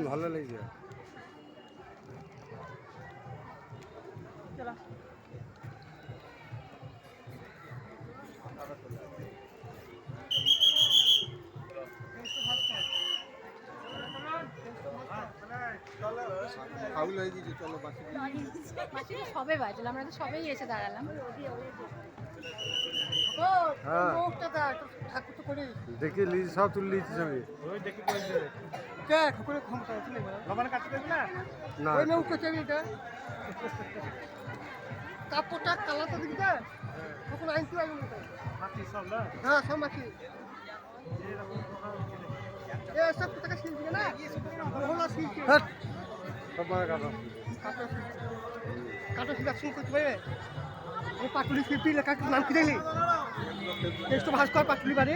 ভালো লেগেছে। চলো ফাউল হয়ে গেছে, চলো বাকি। মাছি তো সবে বাজলো, আমরা তো সবেই এসে দাঁড়ালাম। হ্যাঁ ঠাকুর তো করে দেখি লিজ সব তুলে নিয়েছি ছবি। কে ঠাকুরের ক্ষমতা আছে না না ওই নৌ করছে এটা কাপড়টা কালারটা দেখি না তখন আইন তো আইন হ্যাঁ সব মাছি এ সব টাকা সিল দিবে না ভোলা সিল হ্যাট, সব মানে কাটা। কাটা সিল অ্যাকশন করতে পারবে ও পাটুলি শিল্পী লেখা নাম কি দেখলি টেস্ট ভাস্কর পাটুলি বাড়ি